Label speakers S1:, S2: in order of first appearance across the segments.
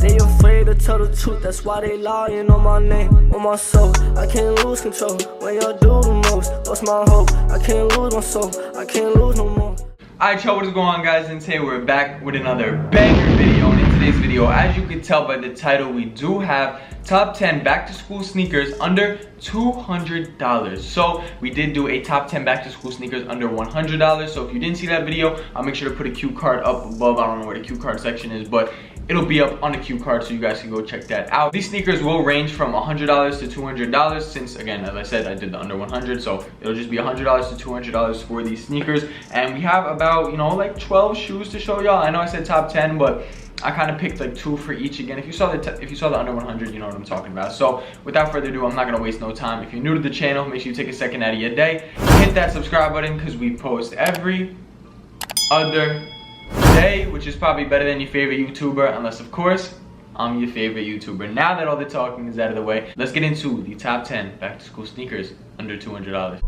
S1: They afraid to tell the truth, that's why they lying on my name, on my soul. I can't lose control when y'all do the most. Lost my hope, I can't lose my soul, I can't lose no more.
S2: Alright y'all, what is going on guys, and today we're back with another banger video. And in today's video, as you can tell by the title, we do have top 10 back to school sneakers under $200. So we did do a top 10 back to school sneakers under $100. So if you didn't see that video, I'll make sure to put a cue card up above. I don't know where the cue card section is, but it'll be up on the cue card so you guys can go check that out. These sneakers will range from $100 to $200 since, again, as I said, I did the under 100, so it'll just be $100 to $200 for these sneakers. And we have about, you know, like 12 shoes to show y'all. I know I said top 10, but I kind of picked like 2 for each. Again, if you saw the under 100, you know what I'm talking about. So without further ado, I'm not gonna waste no time. If you're new to the channel, make sure you take a second out of your day, hit that subscribe button, because we post every other day, which is probably better than your favorite YouTuber, unless of course I'm your favorite YouTuber. Now that all the talking is out of the way, let's get into the top 10 back to school sneakers under $200.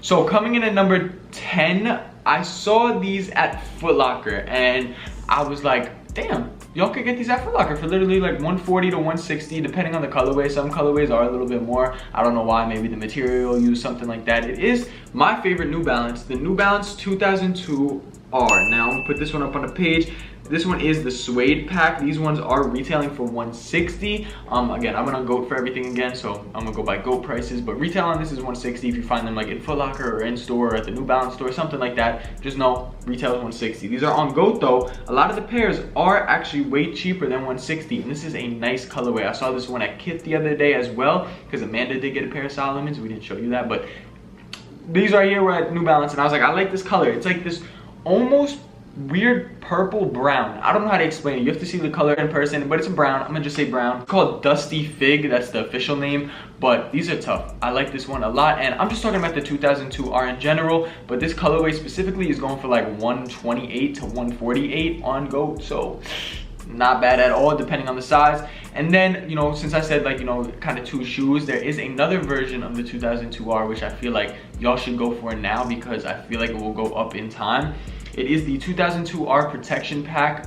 S2: So coming in at number 10, I saw these at Foot Locker and I was like, damn, y'all could get these at Foot Locker for literally like $140 to $160, depending on the colorway. Some colorways are a little bit more. I don't know why, maybe the material used, something like that. It is my favorite New Balance, the New Balance 2002 R. Now I'm gonna put this one up on the page. This one is the suede pack. These ones are retailing for $160. Again, I'm gonna GOAT for everything again, so I'm gonna go by GOAT prices. But retail on this is $160. If you find them like in Foot Locker or in store or at the New Balance store, something like that, just know retail is $160. These are on GOAT though. A lot of the pairs are actually way cheaper than $160, and this is a nice colorway. I saw this one at Kith the other day as well, because Amanda did get a pair of Salomons. We didn't show you that, but these right here were at New Balance, and I was like, I like this color. It's like this almost weird purple brown. I don't know how to explain it. You have to see the color in person, but it's a brown. I'm gonna just say brown. It's called Dusty Fig. That's the official name, but these are tough. I like this one a lot, and I'm just talking about the 2002 R in general, but this colorway specifically is going for like $128 to $148 on GOAT, so not bad at all, depending on the size. And then, you know, since I said like, you know, kind of 2 shoes, there is another version of the 2002 R which I feel like y'all should go for now, because I feel like it will go up in time. It is the 2002 R Protection Pack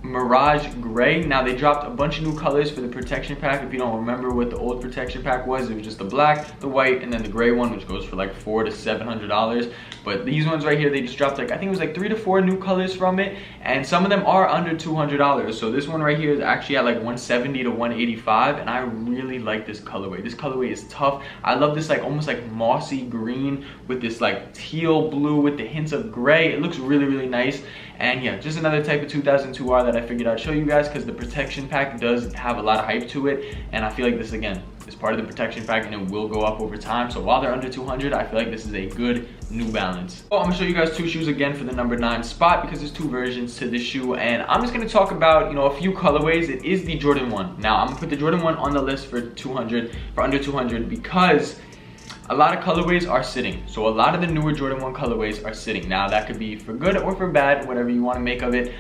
S2: Mirage Gray. Now they dropped a bunch of new colors for the protection pack. If you don't remember what the old protection pack was, it was just the black, the white, and then the gray one, which goes for like $400 to $700. But these ones right here, they just dropped like, I think it was like 3 to 4 new colors from it, and some of them are under $200. So this one right here is actually at like $170 to $185, and I really like this colorway. This colorway is tough. I love this like almost like mossy green with this like teal blue with the hints of gray. It looks really, really nice. And yeah, just another type of 2002 R that I figured I'd show you guys, because the protection pack does have a lot of hype to it, and I feel like this again is part of the protection pack, and it will go up over time. So while they're under 200, I feel like this is a good New Balance. So I'm gonna show you guys 2 shoes again for the number 9 spot, because there's 2 versions to this shoe, and I'm just gonna talk about, you know, a few colorways. It is the Jordan 1. Now I'm gonna put the Jordan 1 on the list for under 200, because a lot of colorways are sitting. So a lot of the newer Jordan 1 colorways are sitting. Now that could be for good or for bad, whatever you want to make of it.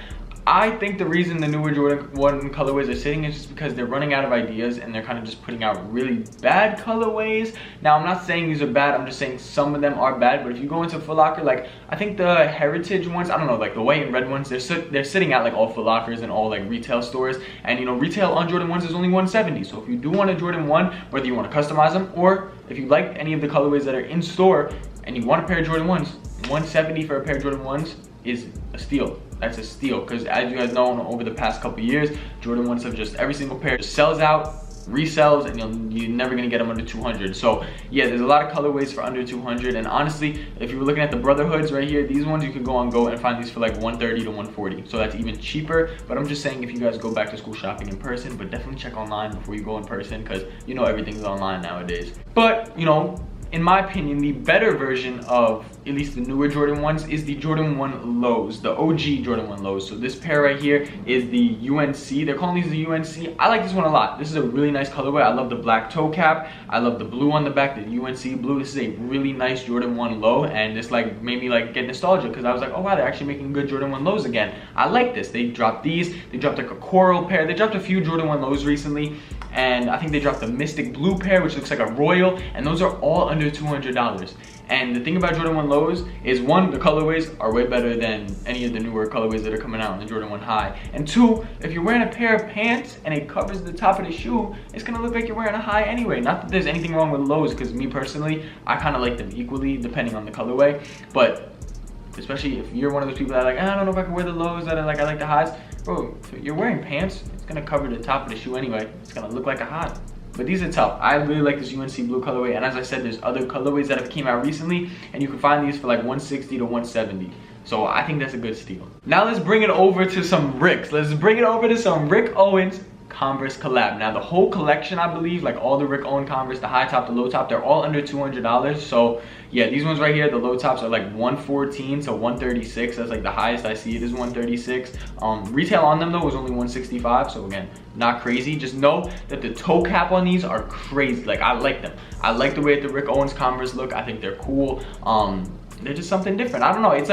S2: I think the reason the newer Jordan 1 colorways are sitting is just because they're running out of ideas, and they're kind of just putting out really bad colorways. Now I'm not saying these are bad, I'm just saying some of them are bad. But if you go into Foot Locker, like I think the heritage ones, I don't know, like the white and red ones, they're sitting at like all Foot Lockers and all like retail stores, and you know, retail on Jordan 1s is only $170. So if you do want a Jordan 1, whether you want to customize them, or if you like any of the colorways that are in store and you want a pair of Jordan 1s, $170 for a pair of Jordan 1s is a steal. That's a steal, because as you guys know, over the past couple years, Jordan 1s have just, every single pair just sells out, resells, and you're never gonna get them under 200. So yeah, there's a lot of colorways for under 200, and honestly, if you were looking at the Brotherhoods right here, these ones you could go on GOAT and find these for like $130 to $140. So that's even cheaper. But I'm just saying, if you guys go back to school shopping in person, but definitely check online before you go in person, because you know everything's online nowadays. But you know, in my opinion, the better version of at least the newer Jordan 1s is the Jordan 1 lows, the OG Jordan 1 lows. So this pair right here is the UNC. They're calling these the UNC. I like this one a lot. This is a really nice colorway. I love the black toe cap. I love the blue on the back, the UNC blue. This is a really nice Jordan 1 low, and this like made me like get nostalgia, because I was like, oh wow, they're actually making good Jordan 1 lows again. I like this. They dropped these. They dropped like a coral pair. They dropped a few Jordan 1 lows recently, and I think they dropped the Mystic Blue pair, which looks like a royal, and those are all under $200. And the thing about Jordan 1 lows is, one, the colorways are way better than any of the newer colorways that are coming out in the Jordan 1 high. And two, if you're wearing a pair of pants and it covers the top of the shoe, it's gonna look like you're wearing a high anyway. Not that there's anything wrong with lows, because me personally, I kind of like them equally depending on the colorway. But especially if you're one of those people that are like, I don't know if I can wear the lows, that are like, I like the highs. Bro, if you're wearing pants, it's gonna cover the top of the shoe anyway. It's gonna look like a high. But these are tough. I really like this UNC blue colorway, and as I said, there's other colorways that have came out recently, and you can find these for like 160 to 170. So I think that's a good steal. Now let's bring it over to some Ricks. Let's bring it over to some Rick Owens Converse collab. Now the whole collection, I believe, like all the Rick Owens Converse, the high top, the low top, they're all under $200. So yeah, these ones right here, the low tops are like 114 to 136. That's like the highest I see it is 136. Retail on them though was only 165. So again, not crazy. Just know that the toe cap on these are crazy. Like, I like them. I like the way that the Rick Owens Converse look. I think they're cool. They're just something different. I don't know. It's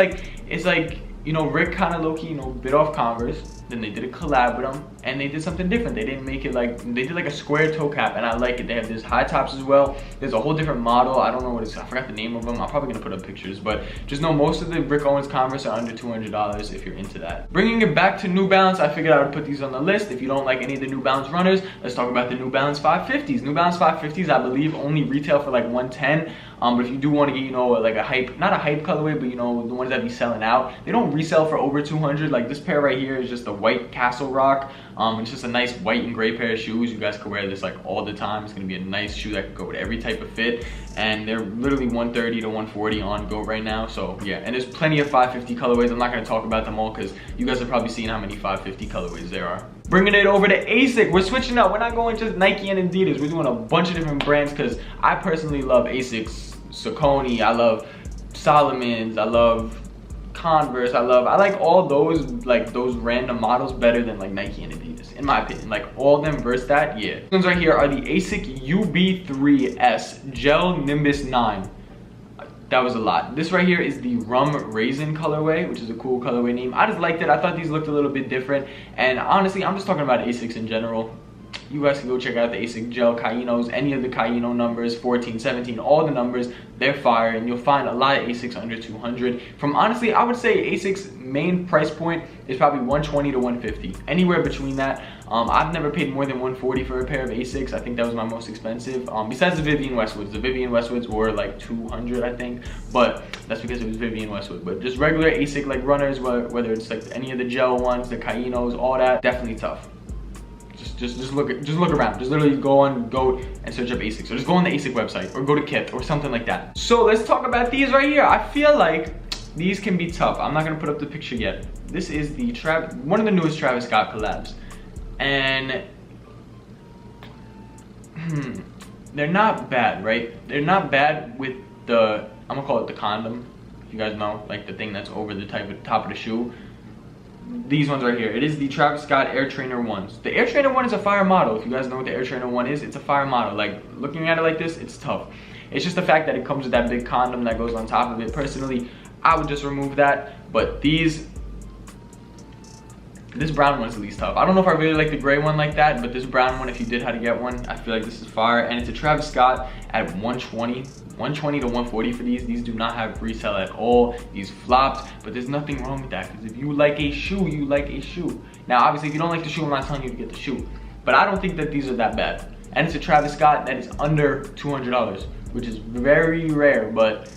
S2: like, you know, Rick kind of low-key, you know, bit off Converse. Then they did a collab with them, and they did something different. They didn't make it like, they did like a square toe cap, and I like it. They have this high tops as well. There's a whole different model. I don't know what it's, I forgot the name of them. I'm probably gonna put up pictures, but just know most of the Rick Owens Converse are under $200 if you're into that. Bringing it back to New Balance, I figured I would put these on the list. If you don't like any of the New Balance runners, let's talk about the New Balance 550s. New Balance 550s, I believe, only retail for like 110. But if you do want to get, you know, like a hype, not a hype colorway, but you know, the ones that be selling out, they don't resell for over 200. Like this pair right here is just a white Castle Rock. It's just a nice white and gray pair of shoes. You guys can wear this like all the time. It's gonna be a nice shoe that could go with every type of fit. And they're literally 130 to 140 on GOAT right now. So yeah, and there's plenty of 550 colorways. I'm not gonna talk about them all because you guys have probably seen how many 550 colorways there are. Bringing it over to Asics. We're switching up. We're not going just Nike and Adidas. We're doing a bunch of different brands because I personally love Asics, Saucony, I love Salomon's, I love Converse, I like all those, like those random models better than like Nike and Adidas, in my opinion. Like all of them versus that, yeah. These ones right here are the Asics UB3S Gel Nimbus 9. That was a lot. This right here is the Rum Raisin colorway, which is a cool colorway name. I just liked it. I thought these looked a little bit different. And honestly, I'm just talking about Asics in general. You guys can go check out the Asics Gel Kainos, any of the Kaino numbers, 14, 17, all the numbers, they're fire, and you'll find a lot of Asics under 200. From honestly, I would say Asics main price point is probably 120 to 150, anywhere between that. I've never paid more than 140 for a pair of Asics. I think that was my most expensive. Besides the Vivienne Westwoods. The Vivienne Westwoods were like 200, I think, but that's because it was Vivienne Westwood. But just regular Asics like runners, whether it's like any of the gel ones, the Kainos, all that, definitely tough. Just look around. Just literally go on GOAT and search up Asics, or just go on the Asics website, or go to Kith or something like that. So let's talk about these right here. I feel like these can be tough. I'm not gonna put up the picture yet. This is the one of the newest Travis Scott collabs, and they're not bad, right? They're not bad with the, I'm gonna call it the condom. If you guys know, like the thing that's over the top of the shoe. These ones right here, it is the Travis Scott Air Trainer 1s. The Air Trainer 1 is a fire model. If you guys know what the Air Trainer 1 is, it's a fire model. Like, looking at it like this, it's tough. It's just the fact that it comes with that big condom that goes on top of it. Personally, I would just remove that. But this brown one is the least tough. I don't know if I really like the gray one like that, but this brown one, if you did how to get one, I feel like this is fire. And it's a Travis Scott at 120 to 140 for these. These do not have resale at all. These flopped, but there's nothing wrong with that, because if you like a shoe, you like a shoe. Now, obviously, if you don't like the shoe, I'm not telling you to get the shoe, but I don't think that these are that bad. And it's a Travis Scott that is under $200, which is very rare, but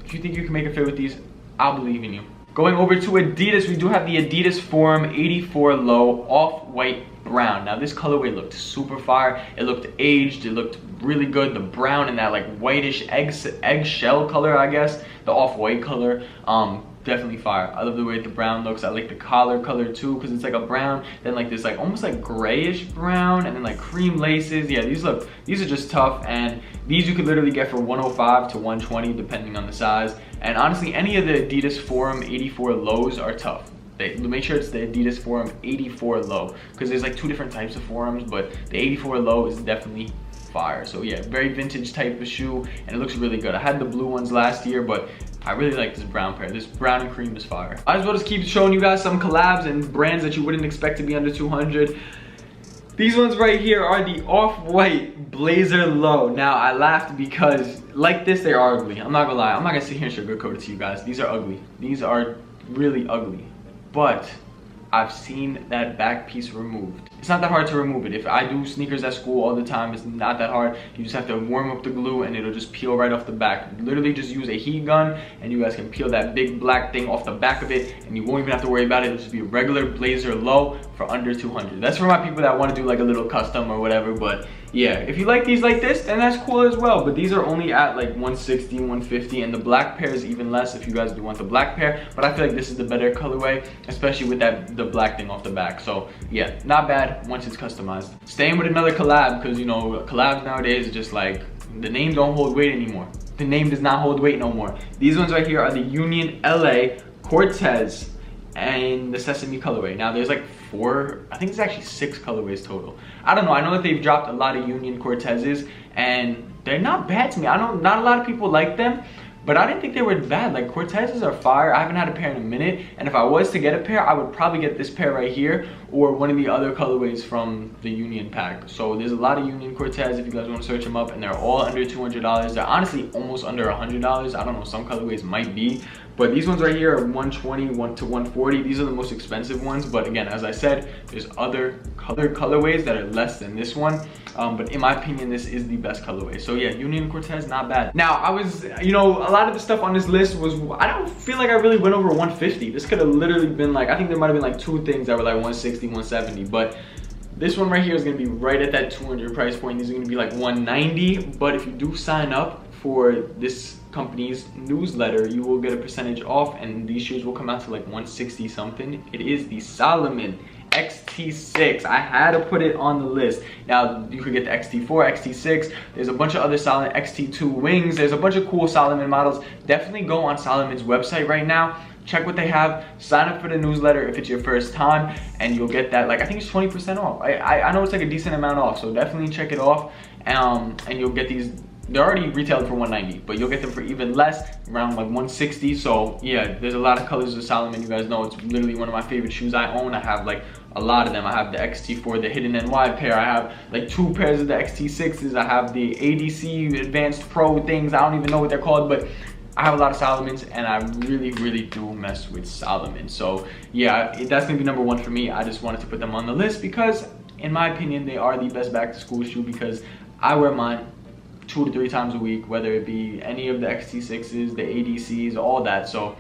S2: if you think you can make a fit with these, I'll believe in you. Going over to Adidas, we do have the Adidas Forum 84 Low Off-White Brown. Now this colorway looked super fire. It looked aged, it looked really good. The brown and that like whitish eggshell color, I guess. The off-white color, definitely fire. I love the way the brown looks. I like the collar color too, because it's like a brown, then like this like almost like grayish brown, and then like cream laces. Yeah, these are just tough, and these you could literally get for 105 to 120 depending on the size. And honestly, any of the Adidas Forum 84 lows are tough. Make sure it's the Adidas Forum 84 low, because there's like two different types of forums, but the 84 low is definitely fire. So yeah, very vintage type of shoe, and it looks really good. I had the blue ones last year, but I really like this brown pair. This brown and cream is fire. I as well just keep showing you guys some collabs and brands that you wouldn't expect to be under 200. These ones right here are the off-white blazer low. Now I laughed because like this, they're ugly. I'm not gonna lie, I'm not gonna sit here and sugarcoat it to you guys. These are ugly. These are really ugly. But I've seen that back piece removed. It's not that hard to remove it. If I do sneakers at school all the time, it's not that hard. You just have to warm up the glue and it'll just peel right off the back. Literally just use a heat gun and you guys can peel that big black thing off the back of it and you won't even have to worry about it. It'll just be a regular blazer low for under 200. That's for my people that want to do like a little custom or whatever. But yeah, if you like these like this, then that's cool as well. But these are only at like 160, 150, and the black pair is even less if you guys do want the black pair. But I feel like this is the better colorway, especially with the black thing off the back. So yeah, not bad once it's customized. Staying with another collab, because you know collabs nowadays are just like, the name don't hold weight anymore. The name does not hold weight no more. These ones right here are the Union LA Cortez and the Sesame colorway. Now there's like I think it's actually 6 colorways total. I don't know, I know that they've dropped a lot of Union Cortezes and they're not bad to me. I know not a lot of people like them, but I didn't think they were bad. Like Cortezes are fire. I haven't had a pair in a minute, and if I was to get a pair, I would probably get this pair right here or one of the other colorways from the Union pack. So there's a lot of Union Cortez if you guys want to search them up, and they're all under $200. They're honestly almost under $100. I don't know, some colorways might be, but these ones right here are 120 to 140. These are the most expensive ones, but again, as I said, there's other colorways that are less than this one, but in my opinion, this is the best colorway. So yeah, Union Cortez, not bad. Now I was, you know, a lot of the stuff on this list was, I don't feel like I really went over 150. This could have literally been like, I think there might have been like 2 things that were like 160, 170, but this one right here is gonna be right at that 200 price point. These are gonna be like 190, but if you do sign up for this company's newsletter, you will get a percentage off, and these shoes will come out to like 160 something. It is the Salomon XT-6. I had to put it on the list. Now you could get the XT4, XT6. There's a bunch of other Salomon XT2 wings. There's a bunch of cool Salomon models. Definitely go on Salomon's website right now. Check what they have, sign up for the newsletter if it's your first time, and you'll get that, like, I think it's 20% off. I know it's like a decent amount off, so definitely check it off, and you'll get these. They're already retailed for 190, but you'll get them for even less, around like 160. So yeah, there's a lot of colors of Salomon. You guys know it's literally one of my favorite shoes I own. I have like a lot of them. I have the XT4, the hidden NY pair. I have like 2 pairs of the XT6s. I have the ADC Advanced Pro things. I don't even know what they're called, but I have a lot of Salomons, and I really do mess with Salomon. So yeah, that's gonna be number 1 for me. I just wanted to put them on the list because in my opinion, they are the best back to school shoe, because I wear mine 2 to 3 times a week, whether it be any of the XT6s, the ADCs, all that. So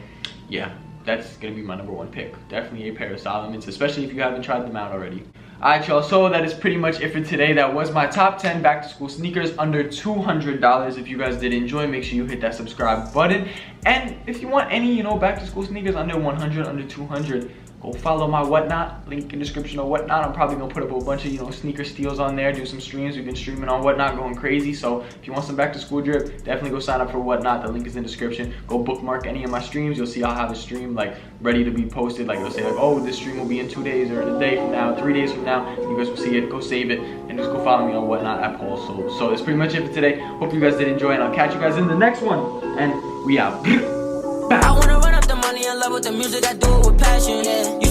S2: yeah, that's gonna be my number 1 pick. Definitely a pair of Salomons, especially if you haven't tried them out already. Alright y'all, so that is pretty much it for today. That was my top 10 back to school sneakers under $200. If you guys did enjoy, make sure you hit that subscribe button. And if you want any, you know, back to school sneakers under 100, under 200, go follow my Whatnot, link in description of Whatnot. I'm probably gonna put up a bunch of, you know, sneaker steals on there, do some streams. We've been streaming on Whatnot, going crazy. So if you want some back to school drip, definitely go sign up for Whatnot. The link is in the description. Go bookmark any of my streams. You'll see I'll have a stream like ready to be posted. Like it'll say like, oh, this stream will be in 2 days or in a day from now, 3 days from now. You guys will see it. Go save it and just go follow me on Whatnot at Paul. So that's pretty much it for today. Hope you guys did enjoy, and I'll catch you guys in the next one. And we out.
S3: I wanna run up the money in love with the music, I do it with passion, yeah.